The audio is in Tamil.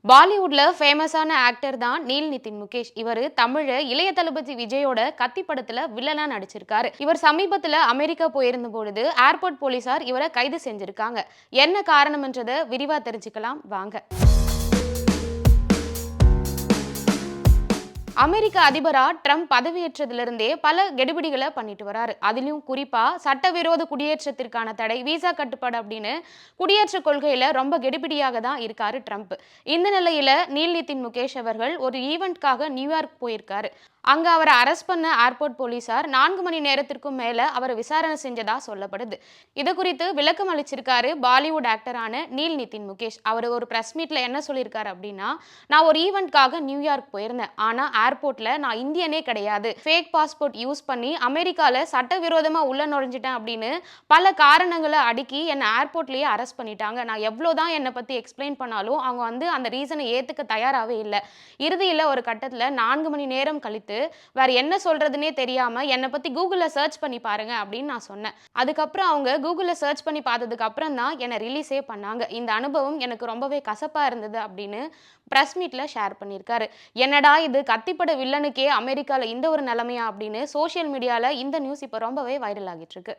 பாலிவுட்ல ஃபேமஸான ஆக்டர் தான் நீல் நிதின் முகேஷ். இவரு தமிழ இளைய தளபதி விஜயோட கத்தி படத்துல வில்லனா நடிச்சிருக்காரு. இவர் சமீபத்துல அமெரிக்கா போயிருந்த பொழுது ஏர்போர்ட் போலீசார் இவரை கைது செஞ்சிருக்காங்க. என்ன காரணம்ன்றத விரிவா தெரிஞ்சுக்கலாம் வாங்க. அமெரிக்க அதிபரா ட்ரம்ப் பதவியேற்றதிலிருந்தே பல கெடுபிடிகளை பண்ணிட்டு வராரு. அதிலும் குறிப்பா சட்டவிரோத குடியேற்றத்திற்கான தடை, விசா கட்டுப்பாடு அப்படின்னு குடியேற்ற கொள்கையில ரொம்ப கெடுபிடியாக தான் இருக்காரு ட்ரம்ப். இந்த நிலையில நீல் நிதின் முகேஷ் அவர்கள் ஒரு ஈவென்ட்காக நியூயார்க் போயிருக்காரு. அங்க அவரை அரெஸ்ட் பண்ண ஏர்போர்ட் போலீசார் 4 மணி நேரத்திற்கும் மேல அவரை விசாரணை செஞ்சதா சொல்லப்படுது. இது குறித்து விளக்கம் அளிச்சிருக்காரு பாலிவுட் ஆக்டரான நீல் நிதின் முகேஷ். அவர் ஒரு பிரஸ் மீட்ல என்ன சொல்லியிருக்காரு அப்படின்னா, நான் ஒரு ஈவென்ட்காக நியூயார்க் போயிருந்தேன். ஆனா ஏர்போர்ட்ல நான் இந்தியனே கிடையாது, ஃபேக் பாஸ்போர்ட் யூஸ் பண்ணி அமெரிக்கால சட்டவிரோதமா உள்ள நுழைஞ்சிட்டேன் அப்படின்னு பல காரணங்களை அடுக்கி என்னை ஏர்போர்ட்லயே அரெஸ்ட் பண்ணிட்டாங்க. நான் எவ்வளவுதான் என்னை பத்தி எக்ஸ்பிளைன் பண்ணாலும் அவங்க அந்த ரீசனை ஏத்துக்க தயாராகவே இல்லை. இறுதியில ஒரு கட்டத்துல 4 மணி நேரம் கழித்து வேற என்ன சொல்றதுன்னே தெரியாம என்னை பத்தி கூகுள்ல சர்ச் பண்ணி பாருங்க அப்படின்னு நான் சொன்னேன். அதுக்கப்புறம் அவங்க கூகுள்ல சர்ச் பண்ணி பார்த்ததுக்கு அப்புறம் தான் என்னை ரிலீஸே பண்ணாங்க. இந்த அனுபவம் எனக்கு ரொம்பவே கசப்பா இருந்தது அப்படின்னு பிரஸ் மீட்ல ஷேர் பண்ணியிருக்காரு. என்னடா இது, கத்திப்பட வில்லனுக்கே அமெரிக்கால இந்த ஒரு நிலைமையா அப்படின்னு சோசியல் மீடியால இந்த நியூஸ் இப்ப ரொம்பவே வைரல் ஆகிட்டு இருக்கு.